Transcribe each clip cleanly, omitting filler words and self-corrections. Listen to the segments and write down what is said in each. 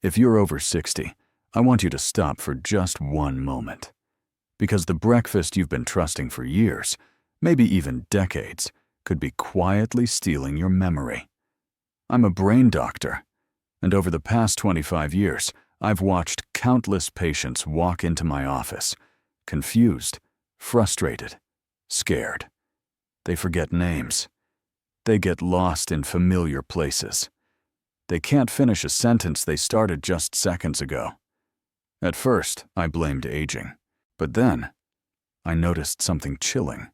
If you're over 60, I want you to stop for just one moment. Because the breakfast you've been trusting for years, maybe even decades, could be quietly stealing your memory. I'm a brain doctor, and over the past 25 years, I've watched countless patients walk into my office, confused, frustrated, scared. They forget names. They get lost in familiar places. They can't finish a sentence they started just seconds ago. At first, I blamed aging, but then I noticed something chilling.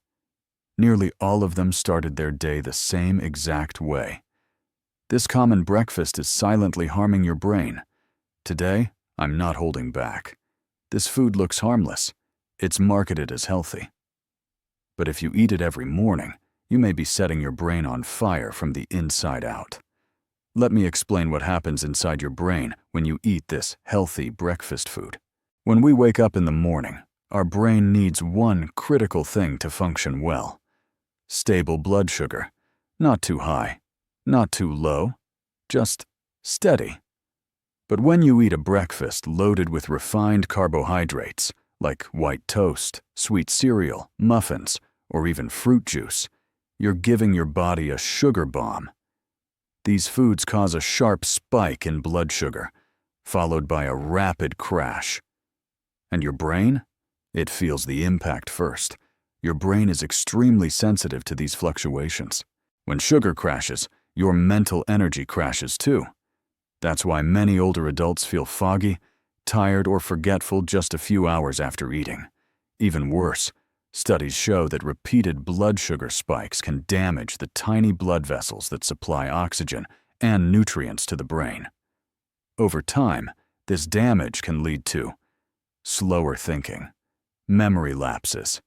Nearly all of them started their day the same exact way. This common breakfast is silently harming your brain. Today, I'm not holding back. This food looks harmless. It's marketed as healthy. But if you eat it every morning, you may be setting your brain on fire from the inside out. Let me explain what happens inside your brain when you eat this healthy breakfast food. When we wake up in the morning, our brain needs one critical thing to function well: stable blood sugar. Not too high, not too low, just steady. But when you eat a breakfast loaded with refined carbohydrates, like white toast, sweet cereal, muffins, or even fruit juice, you're giving your body a sugar bomb. These foods cause a sharp spike in blood sugar, followed by a rapid crash. And your brain? It feels the impact first. Your brain is extremely sensitive to these fluctuations. When sugar crashes, your mental energy crashes too. That's why many older adults feel foggy, tired, or forgetful just a few hours after eating. Even worse, studies show that repeated blood sugar spikes can damage the tiny blood vessels that supply oxygen and nutrients to the brain. Over time, this damage can lead to slower thinking, memory lapses,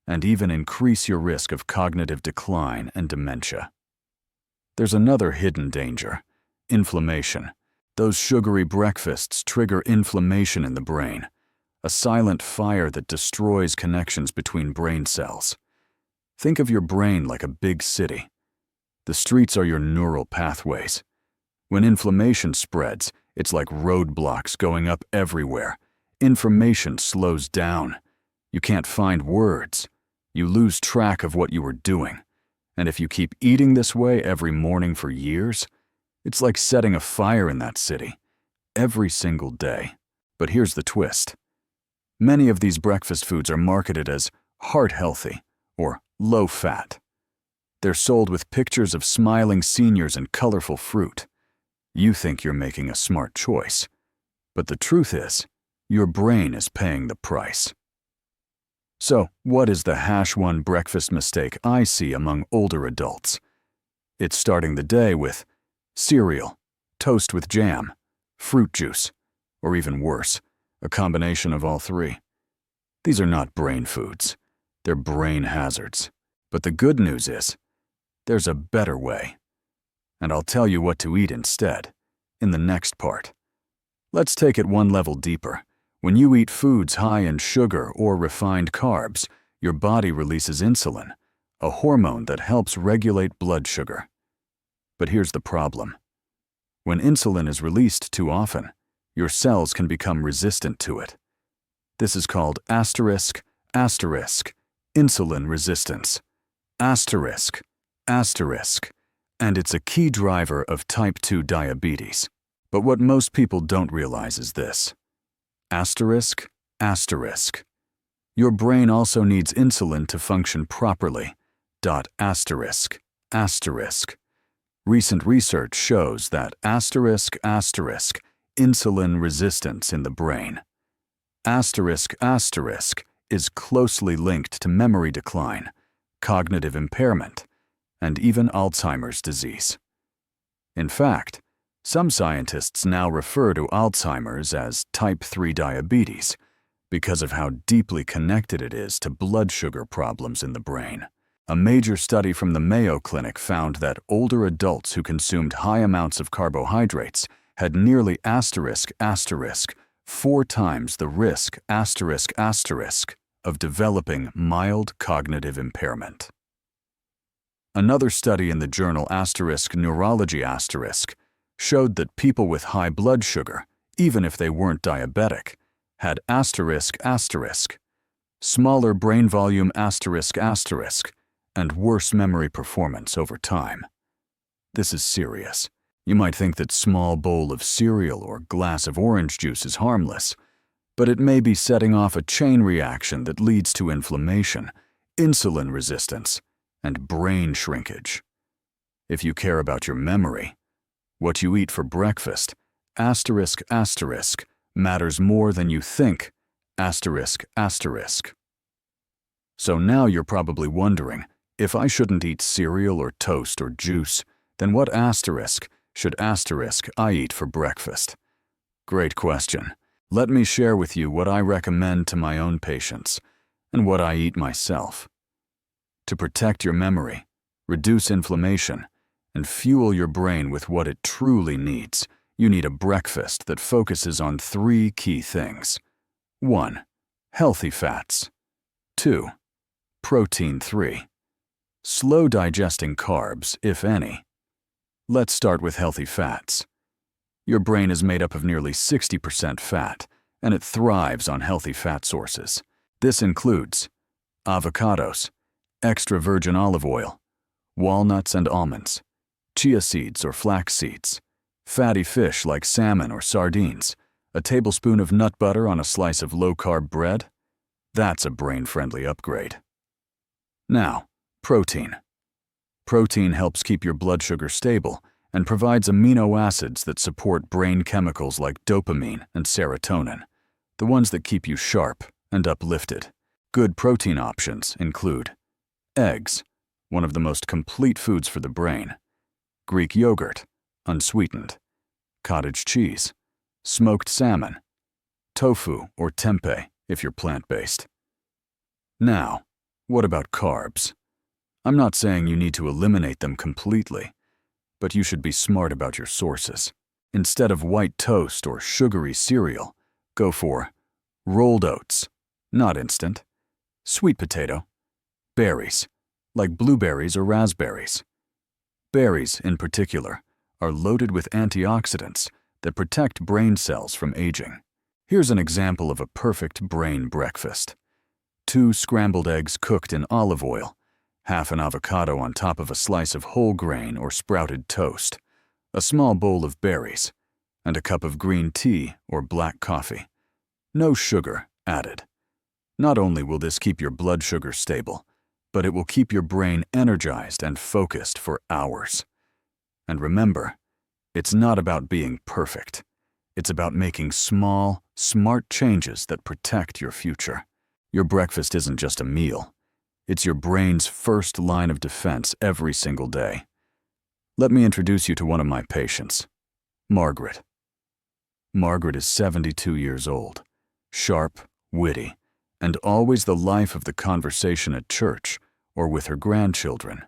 and even increase your risk of cognitive decline and dementia. There's another hidden danger: inflammation. Those sugary breakfasts trigger inflammation in the brain, a silent fire that destroys connections between brain cells. Think of your brain like a big city. The streets are your neural pathways. When inflammation spreads, it's like roadblocks going up everywhere. Information slows down. You can't find words. You lose track of what you were doing. And if you keep eating this way every morning for years, it's like setting a fire in that city, every single day. But here's the twist. Many of these breakfast foods are marketed as heart-healthy or low-fat. They're sold with pictures of smiling seniors and colorful fruit. You think you're making a smart choice. But the truth is, your brain is paying the price. So, what is the #1 breakfast mistake I see among older adults? It's starting the day with cereal, toast with jam, fruit juice, or even worse, a combination of all three. These are not brain foods. They're brain hazards. But the good news is, there's a better way. And I'll tell you what to eat instead, in the next part. Let's take it one level deeper. When you eat foods high in sugar or refined carbs, your body releases insulin, a hormone that helps regulate blood sugar. But here's the problem. When insulin is released too often, your cells can become resistant to it. This is called insulin resistance. And it's a key driver of type 2 diabetes. But what most people don't realize is this. Your brain also needs insulin to function properly. Recent research shows that insulin resistance in the brain is closely linked to memory decline, cognitive impairment, and even Alzheimer's disease. In fact, some scientists now refer to Alzheimer's as type 3 diabetes because of how deeply connected it is to blood sugar problems in the brain. A major study from the Mayo Clinic found that older adults who consumed high amounts of carbohydrates had nearly 4 times the risk of developing mild cognitive impairment. Another study in the journal Neurology showed that people with high blood sugar, even if they weren't diabetic, had asterisk asterisk, smaller brain volume asterisk asterisk, and worse memory performance over time. This is serious. You might think that small bowl of cereal or glass of orange juice is harmless, but it may be setting off a chain reaction that leads to inflammation, insulin resistance, and brain shrinkage. If you care about your memory, what you eat for breakfast, asterisk asterisk, matters more than you think, asterisk asterisk. So now you're probably wondering, if I shouldn't eat cereal or toast or juice, then what asterisk should asterisk I eat for breakfast? Great question. Let me share with you what I recommend to my own patients and what I eat myself. To protect your memory, reduce inflammation, and fuel your brain with what it truly needs, you need a breakfast that focuses on 3 key things. 1. Healthy fats. 2. Protein. 3. Slow digesting carbs, if any. Let's start with healthy fats. Your brain is made up of nearly 60% fat, and it thrives on healthy fat sources. This includes avocados, extra virgin olive oil, walnuts and almonds, chia seeds or flax seeds, fatty fish like salmon or sardines, a tablespoon of nut butter on a slice of low-carb bread. That's a brain-friendly upgrade. Now, protein. Protein helps keep your blood sugar stable and provides amino acids that support brain chemicals like dopamine and serotonin, the ones that keep you sharp and uplifted. Good protein options include eggs, one of the most complete foods for the brain, Greek yogurt, unsweetened, cottage cheese, smoked salmon, tofu or tempeh if you're plant-based. Now, what about carbs? I'm not saying you need to eliminate them completely, but you should be smart about your sources. Instead of white toast or sugary cereal, go for rolled oats, not instant, sweet potato, berries, like blueberries or raspberries. Berries, in particular, are loaded with antioxidants that protect brain cells from aging. Here's an example of a perfect brain breakfast. 2 scrambled eggs cooked in olive oil, half an avocado on top of a slice of whole grain or sprouted toast, a small bowl of berries, and a cup of green tea or black coffee. No sugar added. Not only will this keep your blood sugar stable, but it will keep your brain energized and focused for hours. And remember, it's not about being perfect. It's about making small, smart changes that protect your future. Your breakfast isn't just a meal. It's your brain's first line of defense every single day. Let me introduce you to one of my patients, Margaret. Margaret is 72 years old, sharp, witty, and always the life of the conversation at church or with her grandchildren.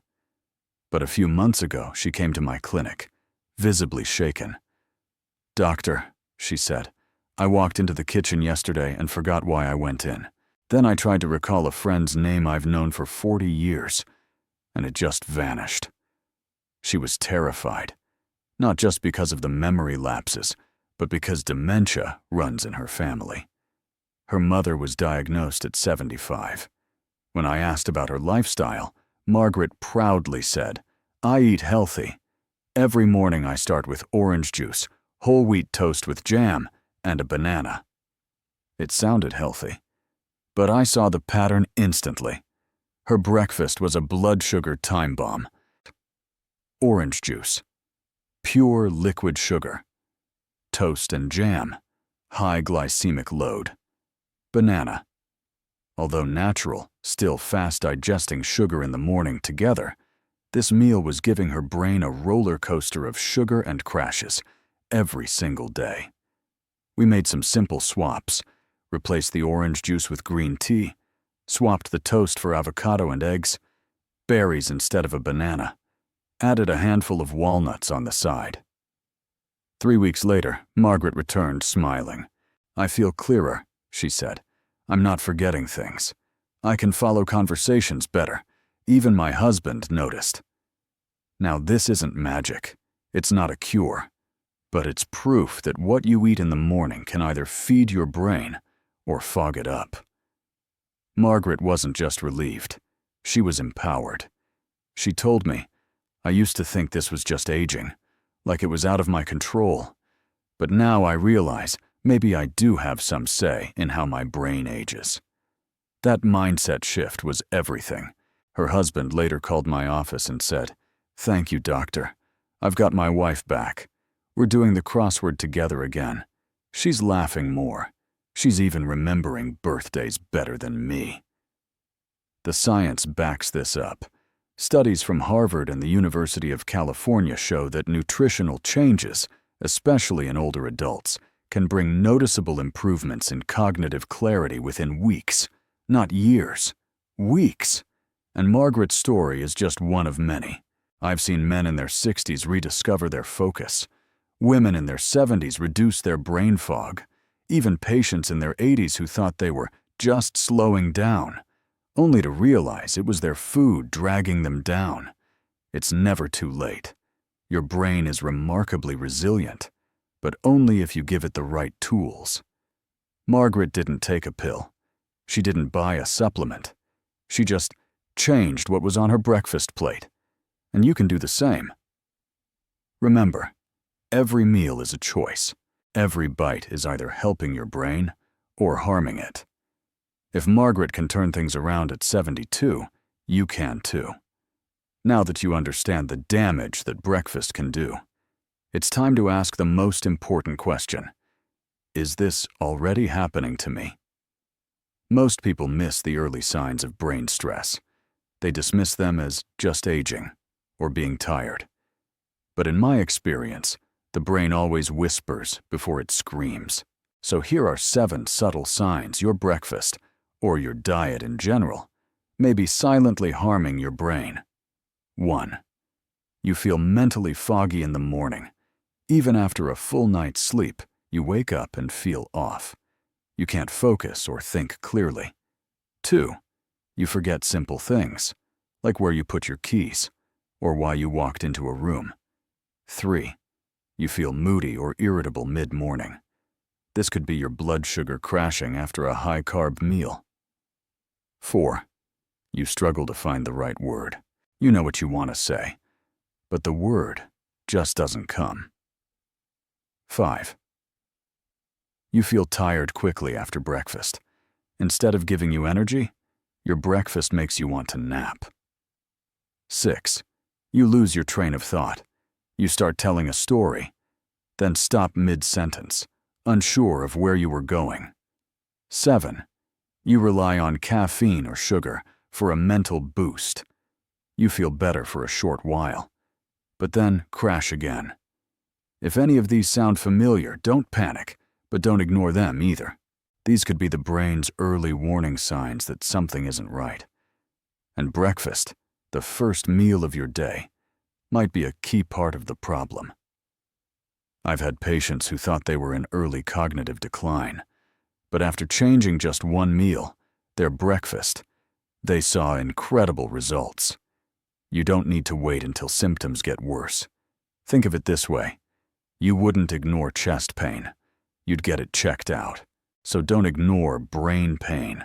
But a few months ago, she came to my clinic, visibly shaken. "Doctor," she said, "I walked into the kitchen yesterday and forgot why I went in. Then I tried to recall a friend's name I've known for 40 years, and it just vanished." She was terrified, not just because of the memory lapses, but because dementia runs in her family. Her mother was diagnosed at 75. When I asked about her lifestyle, Margaret proudly said, "I eat healthy. Every morning I start with orange juice, whole wheat toast with jam, and a banana." It sounded healthy, but I saw the pattern instantly. Her breakfast was a blood sugar time bomb. Orange juice, pure liquid sugar. Toast and jam, high glycemic load. Banana, although natural, still fast-digesting sugar in the morning together, this meal was giving her brain a roller coaster of sugar and crashes every single day. We made some simple swaps, replaced the orange juice with green tea, swapped the toast for avocado and eggs, berries instead of a banana, added a handful of walnuts on the side. 3 weeks later, Margaret returned smiling. "I feel clearer," she said. "I'm not forgetting things. I can follow conversations better. Even my husband noticed." Now, this isn't magic. It's not a cure. but it's proof that what you eat in the morning can either feed your brain or fog it up. Margaret wasn't just relieved. She was empowered. She told me, "I used to think this was just aging, like it was out of my control. But now I realize maybe I do have some say in how my brain ages." That mindset shift was everything. Her husband later called my office and said, "Thank you, doctor. I've got my wife back. We're doing the crossword together again. She's laughing more. She's even remembering birthdays better than me." The science backs this up. Studies from Harvard and the University of California show that nutritional changes, especially in older adults, can bring noticeable improvements in cognitive clarity within weeks, not years. Weeks. And Margaret's story is just one of many. I've seen men in their 60s rediscover their focus. Women in their 70s reduce their brain fog. Even patients in their 80s who thought they were just slowing down, only to realize it was their food dragging them down. It's never too late. Your brain is remarkably resilient, but only if you give it the right tools. Margaret didn't take a pill. She didn't buy a supplement. She just changed what was on her breakfast plate. And you can do the same. Remember, every meal is a choice. Every bite is either helping your brain or harming it. If Margaret can turn things around at 72, you can too. Now that you understand the damage that breakfast can do, it's time to ask the most important question. Is this already happening to me? Most people miss the early signs of brain stress. They dismiss them as just aging or being tired. But in my experience, the brain always whispers before it screams. So here are 7 subtle signs your breakfast, or your diet in general, may be silently harming your brain. 1. You feel mentally foggy in the morning. Even after a full night's sleep, you wake up and feel off. You can't focus or think clearly. 2. You forget simple things, like where you put your keys, or why you walked into a room. 3. You feel moody or irritable mid-morning. This could be your blood sugar crashing after a high-carb meal. 4. You struggle to find the right word. You know what you want to say, but the word just doesn't come. 5. You feel tired quickly after breakfast. Instead of giving you energy, your breakfast makes you want to nap. 6. You lose your train of thought. You start telling a story, then stop mid-sentence, unsure of where you were going. 7. You rely on caffeine or sugar for a mental boost. You feel better for a short while, but then crash again. If any of these sound familiar, don't panic, but don't ignore them either. These could be the brain's early warning signs that something isn't right. And breakfast, the first meal of your day, might be a key part of the problem. I've had patients who thought they were in early cognitive decline, but after changing just one meal, their breakfast, they saw incredible results. You don't need to wait until symptoms get worse. Think of it this way. You wouldn't ignore chest pain. You'd get it checked out. So don't ignore brain pain,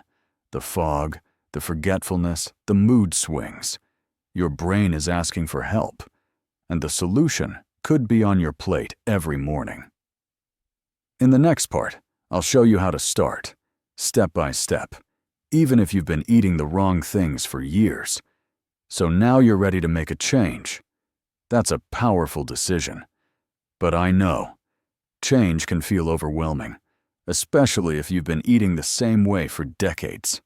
the fog, the forgetfulness, the mood swings. Your brain is asking for help, and the solution could be on your plate every morning. In the next part, I'll show you how to start, step by step, even if you've been eating the wrong things for years. So now you're ready to make a change. That's a powerful decision. But I know, change can feel overwhelming, especially if you've been eating the same way for decades.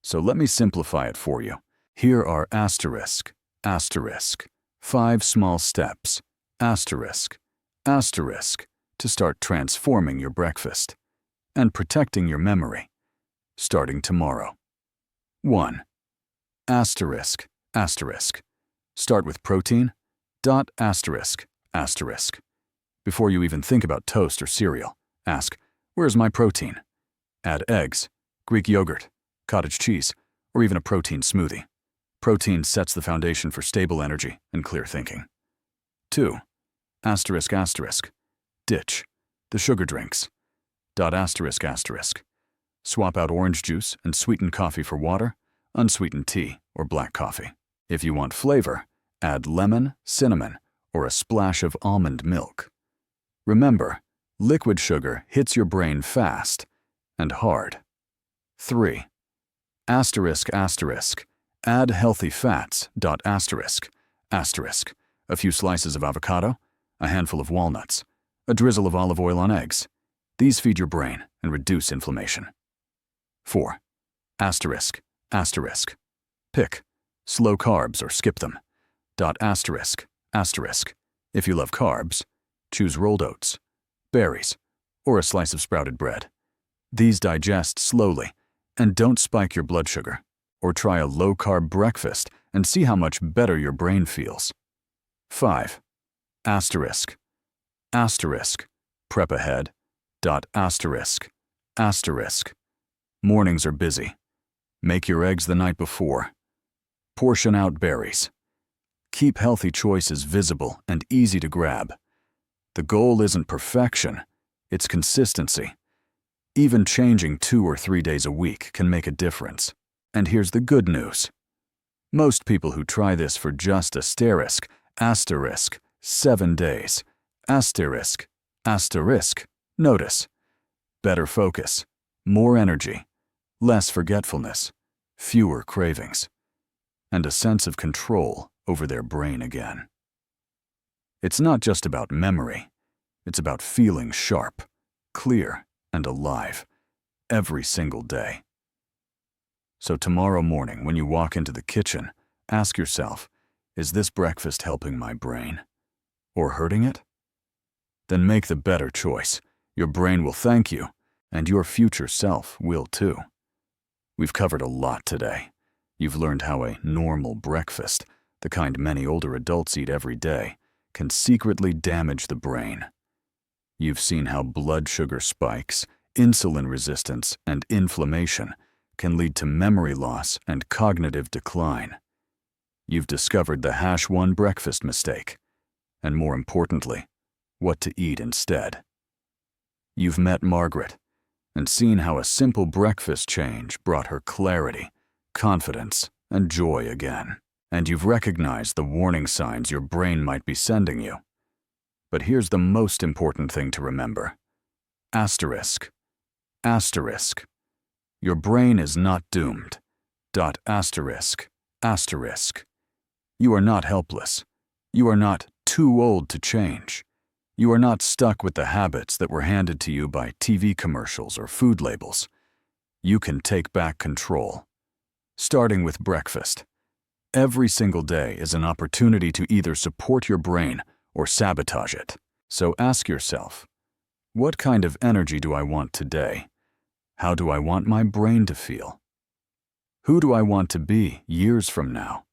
So let me simplify it for you. Here are asterisk, 5 small steps, asterisk, to start transforming your breakfast and protecting your memory, starting tomorrow. 1. Asterisk. Start with protein, asterisk. Before you even think about toast or cereal, ask, where's my protein? Add eggs, Greek yogurt, cottage cheese, or even a protein smoothie. Protein sets the foundation for stable energy and clear thinking. 2. Asterisk. Ditch the sugar drinks. Asterisk asterisk. Swap out orange juice and sweetened coffee for water, unsweetened tea, or black coffee. If you want flavor, add lemon, cinnamon, or a splash of almond milk. Remember, liquid sugar hits your brain fast and hard. 3. Asterisk asterisk. Add healthy fats. Asterisk asterisk. A few slices of avocado, a handful of walnuts, a drizzle of olive oil on eggs. These feed your brain and reduce inflammation. 4. Asterisk asterisk. Pick slow carbs or skip them. Asterisk asterisk. If you love carbs, choose rolled oats, berries, or a slice of sprouted bread. These digest slowly and don't spike your blood sugar. Or try a low-carb breakfast and see how much better your brain feels. 5. Asterisk asterisk. Prep ahead. Asterisk asterisk. Mornings are busy. Make your eggs the night before. Portion out berries. Keep healthy choices visible and easy to grab. The goal isn't perfection, it's consistency. Even changing 2 or 3 days a week can make a difference. And here's the good news. Most people who try this for just asterisk 7 days, asterisk notice. Better focus, more energy, less forgetfulness, fewer cravings, and a sense of control over their brain again. It's not just about memory, it's about feeling sharp, clear, and alive every single day. So tomorrow morning, when you walk into the kitchen, ask yourself, is this breakfast helping my brain or hurting it? Then make the better choice. Your brain will thank you, and your future self will too. We've covered a lot today. You've learned how a normal breakfast, the kind many older adults eat every day, can secretly damage the brain. You've seen how blood sugar spikes, insulin resistance, and inflammation can lead to memory loss and cognitive decline. You've discovered the #1 breakfast mistake, and more importantly, what to eat instead. You've met Margaret and seen how a simple breakfast change brought her clarity, confidence, and joy again. And you've recognized the warning signs your brain might be sending you. But here's the most important thing to remember. Asterisk asterisk. Your brain is not doomed. Asterisk asterisk. You are not helpless. You are not too old to change. You are not stuck with the habits that were handed to you by TV commercials or food labels. You can take back control. Starting with breakfast. Every single day is an opportunity to either support your brain or sabotage it. So ask yourself, what kind of energy do I want today? How do I want my brain to feel? Who do I want to be years from now?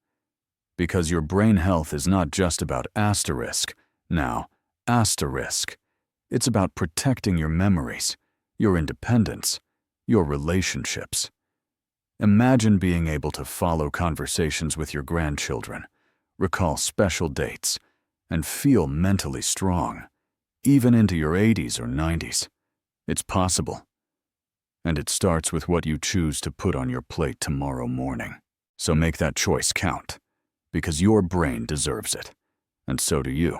Because your brain health is not just about asterisk, now asterisk. It's about protecting your memories, your independence, your relationships. Imagine being able to follow conversations with your grandchildren, recall special dates, and feel mentally strong, even into your 80s or 90s. It's possible. And it starts with what you choose to put on your plate tomorrow morning. So make that choice count, because your brain deserves it, and so do you.